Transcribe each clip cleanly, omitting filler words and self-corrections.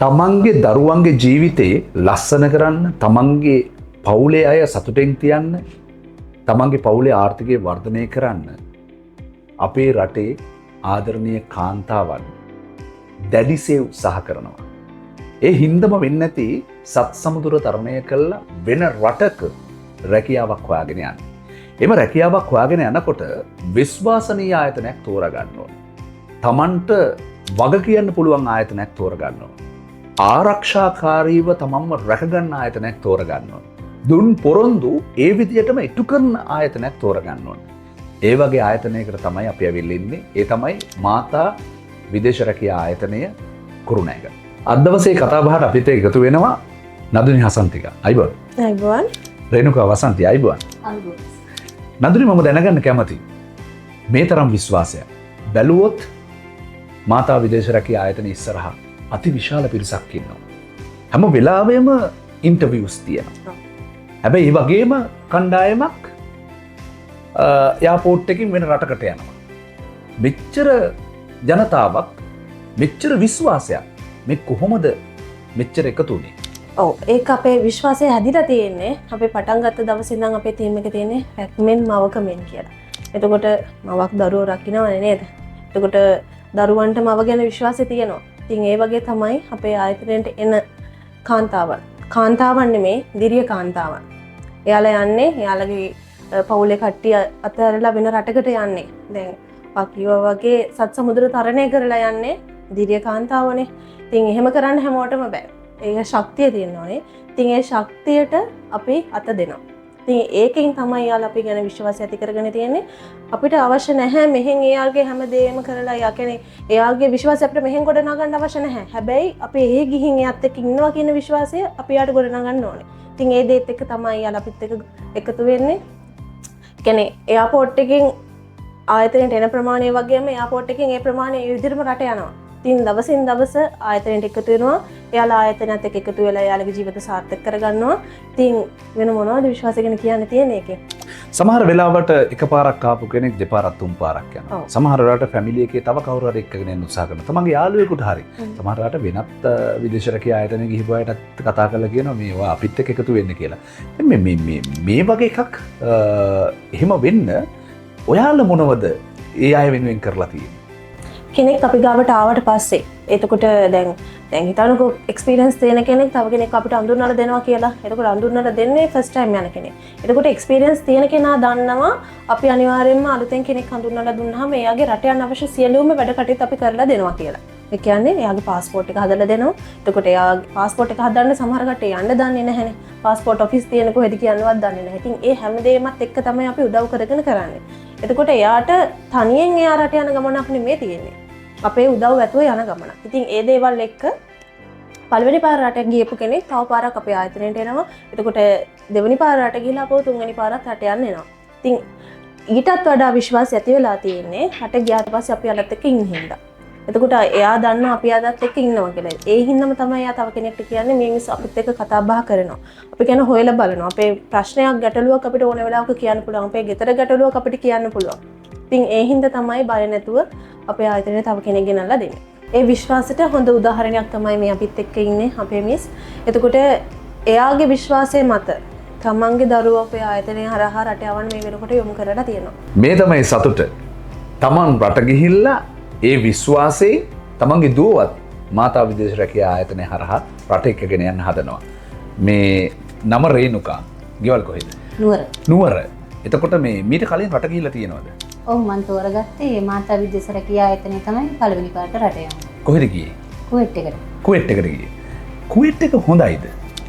තමන්ගේ දරුවන්ගේ ජීවිතේ ලස්සන කරන්න, තමන්ගේ පවුලේ අය සතුටෙන් තියන්න, තමන්ගේ පවුලේ ආර්ථිකය වර්ධනය කරන්න අපේ රටේ ආදරණීය කාන්තාවන් දැඩිසේ උත්සාහ කරනවා. ඒ හින්දම වෙන්නේ නැති සත් සමුදුර තරණය කළා වෙන රටක රැකියාවක් හොයාගෙන යන්න. එම රැකියාවක් හොයාගෙන යනකොට විශ්වාසනීය ආයතනයක් තෝරගන්න ඕන. තමන්ට වග කියන්න පුළුවන් ආයතනයක් තෝරගන්න ඕන. ආරක්ෂාකාරීව තමන්ව රැකගන්න ආයතනයක් තෝරගන්න ඕන. දුන් පොරොන්දු ඒ විදිහටම ඉටු කරන ආයතනයක් තෝරගන්න ඕන. ඒ වගේ ආයතනයකට තමයි අපි ඇවිල්ලා ඉන්නේ. ඒ තමයි මාතා විදේශ රැකියා ආයතනය කුරුණෑගල. අද දවසේ කතා බහට අපිට එකතු වෙනවා නදුනි හසන්තික. අයිබෝන්. අයිබෝන්. රේණුකා වසන්ති. අයිබෝන්. අයිබෝන්. නදුනි මම දැනගන්න කැමතියි. මේ තරම් විශ්වාසයක් බැලුවොත් මාතා විදේශ රැකියා ආයතන ඉස්සරහා අති විශාල පිරිසක් ඉන්නවා. හැම වෙලාවෙම ඉන්ටර්විව්ස් තියෙනවා. හැබැයි ඒ වගේම කණ්ඩායමක් යාපෝට් එකකින් වෙන රටකට යනවා. මෙච්චර ජනතාවක්, මෙච්චර විශ්වාසයක් මේ කොහොමද මෙච්චර එකතු වුනේ? ඔව්, ඒක අපේ විශ්වාසය හැදිලා තියෙන්නේ අපි පටන් ගත්ත දවසේ ඉඳන් අපේ ටීම් එකේ තියෙන්නේ රැක්මෙන් මවකමෙන් කියලා. එතකොට මවක් දරුවෝ රකින්නවනේ නේද? එතකොට දරුවන්ට මව ගැන විශ්වාසය තියෙනවා. ඉතින් ඒ වගේ තමයි අපේ ආයතනයට එන කාන්තාවන්. කාන්තාවන් නෙමේ, දිරිය කාන්තාවන්. එයාලා යන්නේ එයාලගේ පවුලේ කට්ටිය අතරලා වෙන රටකට යන්නේ. දැන් පකියව වගේ සත් සමුද්‍ර තරණය කරලා යන්නේ දිරිය කාන්තාවනේ. ඉතින් එහෙම කරන්න හැමෝටම බෑ. ඒක ශක්තිය තියෙනවානේ. ඉතින් ඒ ශක්තියට අපි අත දෙනවා. ඉතින් ඒකෙන් තමයි යාලා අපි ගැන විශ්වාසය ඇති කරගෙන තියෙන්නේ. අපිට අවශ්‍ය නැහැ මෙහෙන් එයාගේ හැමදේම කරලා යා කියන්නේ එයාගේ විශ්වාසය අපිට මෙහෙන් ගොඩ නගන්න අවශ්‍ය නැහැ. හැබැයි අපි ඒ ගිහින් එයාත් එක්ක ඉන්නවා කියන විශ්වාසය අපි යාට ගොඩ නගන්න ඕනේ. ඉතින් ඒ දේත් එක්ක තමයි යාලා අපිත් එක්ක එකතු වෙන්නේ. කියන්නේ එයාපෝට් එකෙන් ආයතනයට එන ප්‍රමාණය වගේම එයාපෝට් එකෙන් ඒ ප්‍රමාණය ඒ විදිහටම රට යනවා. ඉතින් දවසින් දවස ආයතනයට එකතු වෙනවා. එයාලා ආයතනයත් එක්ක එකතු වෙලා එයාලගේ ජීවිත සාර්ථක කරගන්නවා. ඉතින් වෙන මොනවද විශ්වාසය ගැන කියන්න තියෙන්නේ ඒකේ? සමහර වෙලාවට එකපාරක් ආපු කෙනෙක් දෙපාරක් තුන් පාරක් යනවා. සමහර වෙලාවට ෆැමිලි එකේ තව කවුරු හරි එක්කගෙන යන්න උත්සාහ කරනවා. තමන්ගේ යාළුවෙකුට හරි. සමහර වෙලාවට වෙනත් විදේශ රැකියා ආයතනයේ ගිහිපු අයටත් කතා කරලා කියනවා මේවා අපිත් එක්ක එකතු වෙන්න කියලා. මේ වගේ එකක් එහෙම වෙන්න ඔයාලා මොනවද ඒ අය වෙනුවෙන් කරලා තියෙන්නේ? කෙනෙක් අපි ගාවට ආවට පස්සේ එතකොට දැන් හිතන්නකෝ එක්ස්පීරියන්ස් තියෙන කෙනෙක් තව කෙනෙක් අපිට අඳුරනලා දෙනවා කියලා. එතකොට අඳුරනලා දෙන්නේ ෆස්ට් ටයිම් යන කෙනෙක්. එතකොට එක්ස්පීරියන්ස් තියෙන කෙනා දන්නවා අපි අනිවාර්යයෙන්ම අලුතෙන් කෙනෙක් අඳුරනලා දුන්නාම එයාගේ රට යන අවශ්‍ය සියලුම වැඩ කටයුතු අපි කරලා දෙනවා කියලා. ඒ කියන්නේ එයාගේ પાස්පෝර්ට් එක හදලා දෙනවා. එතකොට එයාගේ પાස්පෝර්ට් එක හදන්න සමහර කට්ටිය යන්න දන්නේ නැහැනේ. પાස්පෝර්ට් ඔෆිස් තියෙන කොහෙද කියනවත් දන්නේ නැහැ. ඉතින් ඒ හැමදේමත් එක්ක තමයි අපි උදව් කරගෙන කරන්නේ. එතකොට එයාට තනියෙන් එයා රට යන ගමනක් නෙමෙයි තියෙන්නේ. අපේ උදව් ඇතුව යන ගමනක්. ඉතින් ඒ දේවල් එක්ක පළවෙනි පාර රට ගියපු කෙනෙක් තව පාරක් අපේ ආයතනයට එනවා. එතකොට දෙවෙනි පාර රට ගිහලා අපෝ තුන්වෙනි පාරත් රට යන්න එනවා. ඉතින් ඊටත් වඩා විශ්වාසය ඇති වෙලා තියෙන්නේ රට ගියාට පස්සේ අපි අලත් එක්ක ඉන්න හින්දා. එතකොට එයා දන්නවා අපි අදත් එක්ක ඉන්නවා කියලා. ඒ හින්දාම තමයි එයා තව කෙනෙක්ට කියන්නේ මේ මිනිස්සු අපිත් එක්ක කතා බහ කරනවා. අපි කියන හොයලා බලනවා. අපේ ප්‍රශ්නයක් ගැටලුවක් අපිට ඕන වෙලාවක කියන්න පුළුවන්. අපේ ගෙදර ගැටලුවක් අපිට කියන්න පුළුවන්. ඉතින් ඒ හින්දා තමයි බය නැතුව අපේ ආයතනයේ තව කෙනෙක් ගෙනල්ලා දෙන්නේ. ඒ විශ්වාසයට හොඳ උදාහරණයක් තමයි මේ අපිත් එක්ක ඉන්නේ අපේ මිස්. එතකොට එයාගේ විශ්වාසය මත තමන්ගේ දරුවෝ අපේ ආයතනය හරහා රට යවන්න මේ වෙනකොට යොමු කරලා තියෙනවා. මේ තමයි සතුට. තමන් රට ගිහිල්ලා ඒ විශ්වාසයේ තමන්ගේ දුවවත් මාතා විදේශ රැකියා ආයතනය හරහා රට එක්කගෙන යන්න හදනවා. මේ නම රේණුකා. ගෙවල් කොහෙද? නුවර. නුවර. එතකොට මේ මීට කලින් රට ගිහිල්ලා තියෙනවද? ඔව්, මම තෝරගත්තේ මාතා විදේශ රැකියා ආයතනය තමයි පළවෙනි පාරට රට යන්නේ. කොහෙද ගියේ? කුවේට් එකට. කුවේට් එකට ගියේ. කුවේට් එක හොඳයිද?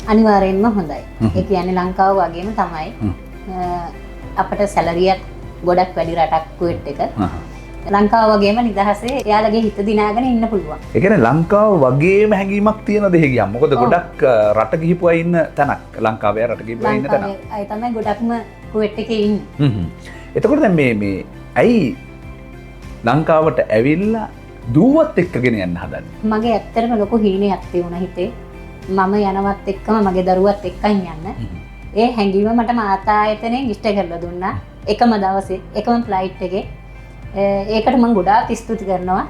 අනිවාර්යෙන්ම හොඳයි. ඒ කියන්නේ ලංකාව වගේම තමයි. අපිට සැලරියක් ගොඩක් වැඩි රටක් කුවේට් එක. ලංකාව වගේම නිදහසේ එයාලගේ හිත දිනාගෙන ඉන්න පුළුවන්. ඒ කියන්නේ ලංකාව වගේම හැඟීමක් තියෙන දෙහෙ ගියම්. මොකද ගොඩක් රට ගිහිපු අය ඉන්න තැනක්. ලංකාවේ රට ගිහිපු අය ඉන්න තැනක්. අය තමයි ගොඩක්ම කුවේට් එකේ ඉන්නේ. එතකොට දැන් මේ ඇයි ලංකාවට ඇවිල්ලා දුවත් එක්කගෙන යන්න හදන්නේ? මගේ ඇත්තටම ලොකු හීනයක් තියුණා හිතේ. මම යනවත් එක්කම මගේ දරුවත් එක්කන් යන්න. ඒ හැඟීම මට මාතා ආයතනයෙන් ඉෂ්ට කරලා දුන්නා. එකම දවසේ එකම ෆ්ලයිට් එකේ. ඒකට මම ගොඩාක් ස්තුති කරනවා.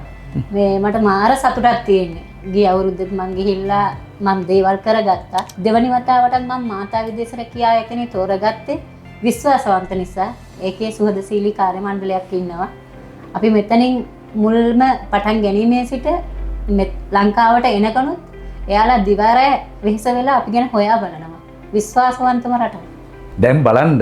මේ මට මාර සතුටක් තියෙන්නේ. ගිය අවුරුද්දෙත් මං ගිහිල්ලා මම දේවල් කරගත්තා. දෙවනි වතාවටත් මම මාතා විදේශ රැකියා ආයතනය තෝරගත්තේ විශ්වාසවන්ත නිසා. ඒකේ සුහදශීලී කාර්ය මණ්ඩලයක් ඉන්නවා. අපි මෙතනින් මුල්ම පටන් ගැනීමේ සිට ලංකාවට එනකනුත් එයාලා දිවාරය වෙහෙස වෙලා අපි ගැන හොයා බලනවා. විශ්වාසවන්තම රටක්. දැන් බලන්න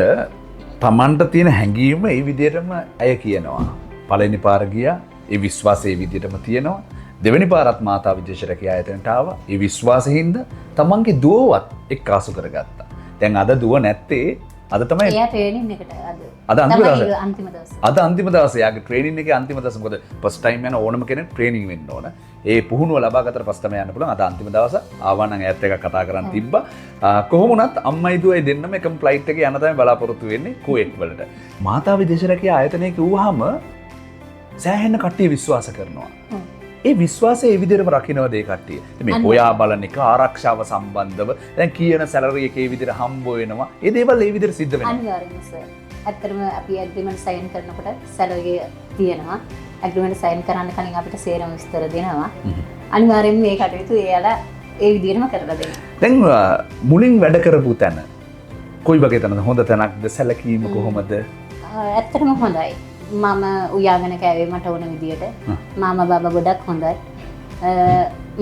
තමන්ට තියෙන හැඟීම ඒ විදිහටම ඇය කියනවා. පළවෙනි පාර ගියා ඒ විශ්වාසය ඒ විදිහටම තියෙනවා. දෙවෙනි පාරත් මාතා විදේශ රැකියා ආයතනයට ආවා. ඒ විශ්වාසයෙන්ද තමන්ගේ දුවවත් එක්කාසු කරගත්තා. දැන් අද දුව නැත්තේ අද තමයි එයා ට්‍රේනින් එකට අද අන්තිම දවසේ. අන්තිම දවසේ. අද අන්තිම දවසේ යාගේ ට්‍රේනින් එකේ අන්තිම දවසේ. මොකද ෆස්ට් ටයිම් යන ඕනම කෙනෙක් ට්‍රේනින් වෙන්න ඕන. ඒ පුහුණුව ලබා ගත්තට පස්සේ තමයි යන්න පුළුවන්. අද අන්තිම දවස ආවා නම් ඈත් එකක් කතා කරන් තිබ්බා. කොහොම වුණත් අම්මයි දුවයි දෙන්නම එකම ෆ්ලයිට් එකේ යන්න තමයි බලාපොරොත්තු වෙන්නේ කුවේට් වලට. මාතා විදේශ රැකියා ආයතනයේ කිව්වහම සෑහෙන කට්ටිය විශ්වාස කරනවා. ඒ විශ්වාසය ඒ විදිහටම රකින්නවද ඒ කට්ටිය? මේ හොයා බලන එක ආරක්ෂාව සම්බන්ධව දැන් කියන සැලරි එක ඒ විදිහට හම්බ වෙනවා. ඒ දේවල් ඒ විදිහට සිද්ධ වෙනවා. අනිවාර්යයෙන්ම සර්. ඇත්තටම අපි ඇග්‍රීමන්ට් සයින් කරනකොට සැලරි තියෙනවා. ඇග්‍රීමන්ට් සයින් කරන්න කලින් අපිට සේරම විස්තර දෙනවා. අනිවාර්යයෙන්ම මේ කටයුතු එයාලා ඒ විදිහටම කරලා දෙනවා. දැන් මුලින් වැඩ කරපු තැන කොයි වගේ තැනද? හොඳ තැනක්ද? සැලකීම කොහොමද? ඇත්තටම හොඳයි. මම උයාගෙන කෑවේ මට ඕන විදියට. මාමා බාබා ගොඩක් හොඳයි.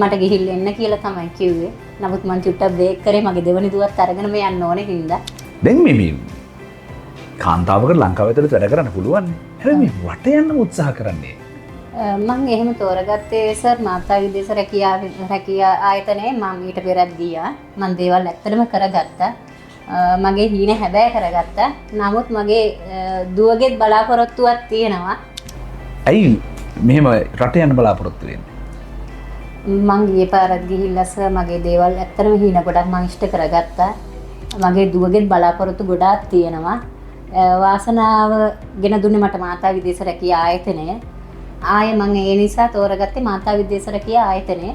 මට ගිහිල්ලා එන්න කියලා තමයි කිව්වේ. නමුත් මං චුට්ටක් බ්‍රේක් කරේ මගේ දෙවනි දුවත් අරගෙන මේ යන්න ඕනේ හින්දා. දැන් මේ කාන්තාවකට ලංකාව ඇතුළත වැඩ කරන්න පුළුවන්. හැබැයි මේ වට යන්න උත්සාහ කරන්නේ. මම එහෙම තෝරගත්තේ සර් මාතා විදේශ රැකියා ආයතනයේ මම ඊට පෙරත් ගියා. මම දේවල් ඇත්තටම කරගත්තා. මගේ හීන හැබෑ කරගත්තා. නමුත් මගේ දුවගෙත් බලාපොරොත්තුවක් තියෙනවා. ඇයි මෙහෙම රට යන්න බලාපොරොත්තු වෙන්නේ? මං ගියේ පාරත් ගිහිල්ලා සර් මගේ දේවල් ඇත්තටම හීන ගොඩක් මං ඉෂ්ට කරගත්තා. මගේ දුවගෙත් බලාපොරොත්තු ගොඩාක් තියෙනවා. වාසනාව ගෙන දුන්නේ මට මාතා විදේශ රැකියා ආයතනය. ආයේ මම ඒ නිසා තෝරගත්තේ මාතා විදේශ රැකියා ආයතනය.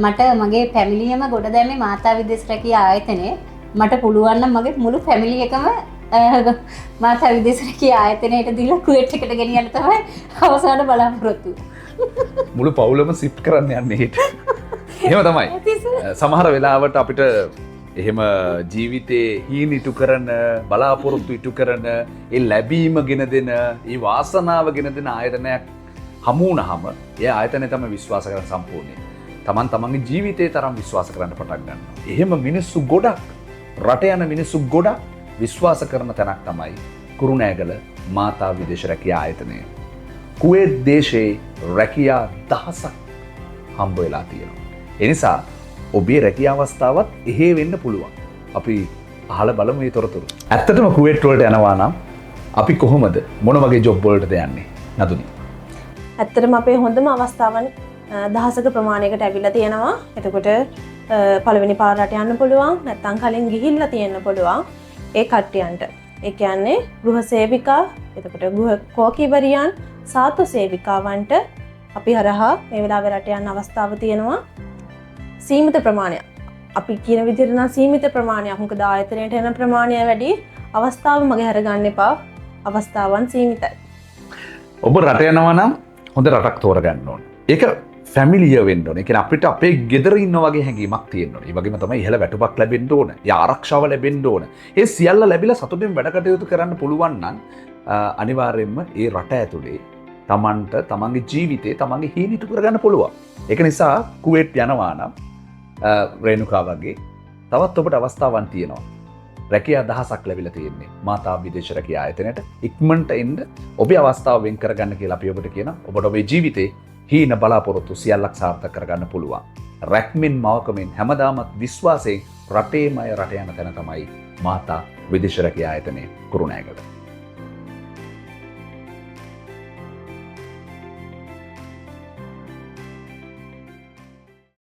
මට මගේ ෆැමිලියම ගොඩ දැම්මේ මාතා විදේශ රැකියා ආයතනයේ. මට පුළුවන් නම් මගේ මුළු ෆැමිලි එකම මාතා විදේශ රැකියා ආයතනයට දීලා කුවේට් එකට ගෙනියන්න තමයි අවසාන බලාපොරොත්තු. මුළු පවුලම සිෆ්ට් කරන්න යන්නේ හෙට. එහෙම තමයි. සමහර වෙලාවට අපිට එහෙම ජීවිතේ හීන ඉටු කරන බලාපොරොත්තු ඉටු කරන ඒ ලැබීම ගෙන දෙන ඒ වාසනාව ගෙන දෙන ආයතනයක් හමු වුණාම ඒ ආයතනය තමයි විශ්වාස කරන සම්පූර්ණයෙන්. තමන්ගේ ජීවිතේ තරම් විශ්වාස කරන්න පටන් ගන්නවා. එහෙම මිනිස්සු ගොඩක් රට යන මිනිස්සු ගොඩක් විශ්වාස කරන තැනක් තමයි කුරුණෑගල මාතා විදේශ රැකියා ආයතනය. කුවේට් දේශයේ රැකියා දහසක් හම්බ වෙලා තියෙනවා. ඒ නිසා ඔබේ රැකියා අවස්ථාවත් එහෙ වෙන්න පුළුවන්. අපි අහලා බලමු මේ තොරතුරු. ඇත්තටම කුවේට් වලට යනවා නම් අපි කොහොමද මොන වගේ ජොබ් වලටද යන්නේ? නදුනි. ඇත්තටම අපේ හොඳම අවස්ථාවන් දහසක ප්‍රමාණයකට ඇවිල්ලා තියෙනවා. එතකොට පළවෙනි පාරට යන්න පුළුවන්. නැත්නම් කලින් ගිහිල්ලා තියෙන්න පුළුවන්. ඒ කට්ටියන්ට. ඒ කියන්නේ ගෘහ සේවිකා, එතකොට ගෘහ කෝකිවරියන්, සාතු සේවිකාවන්ට අපි හරහා මේ වෙලාවේ රට යන්න අවස්ථාව තියෙනවා. සීමිත ප්‍රමාණයක්. අපි කියන විදිහට නම් සීමිත ප්‍රමාණයක්. මොකද ආයතනයට එන ප්‍රමාණය වැඩි. අවස්ථාව මගේ හැරගන්න එපා. අවස්ථාවන් සීමිතයි. ඔබ රට යනවා නම් හොඳ රටක් තෝරගන්න ඕනේ. ඒක ෆැමිලිය වෙන්න ඕනේ. ඒ කියන්නේ අපිට අපේ ගෙදර ඉන්න වගේ හැඟීමක් තියෙන්න ඕනේ. ඒ වගේම තමයි ඉහළ වැටුපක් ලැබෙන්න ඕනේ. ඒ ආරක්ෂාව ලැබෙන්න ඕනේ. ඒ සියල්ල ලැබිලා සතුටින් වැඩ කටයුතු කරන්න පුළුවන් නම් අනිවාර්යයෙන්ම ඒ රට ඇතුලේ තමන්ට තමන්ගේ ජීවිතේ තමන්ගේ හීනිටු කරගන්න පුළුවන්. ඒක නිසා කුවේට් යනවා නම් රේණුකා වගේ තවත් ඔබට අවස්ථාවන් තියෙනවා. රැකියා දහසක් ලැබිලා තියෙන්නේ මාතා විදේශ රැකියා ආයතනයට. ඉක්මනට එන්න ඔබේ අවස්ථාව වෙන් කරගන්න කියලා අපි ඔබට කියනවා. ඔබට ඔබේ ජීවිතේ හීන බලාපොරොත්තු සියල්ලක් සාර්ථක කරගන්න පුළුවන්. රැක්මින් මවකමින් හැමදාමත් විශ්වාසයෙන් රටේමය රට යන තැන තමයි මාතා විදේශ රැකියා ආයතනයේ කුරුණෑගල.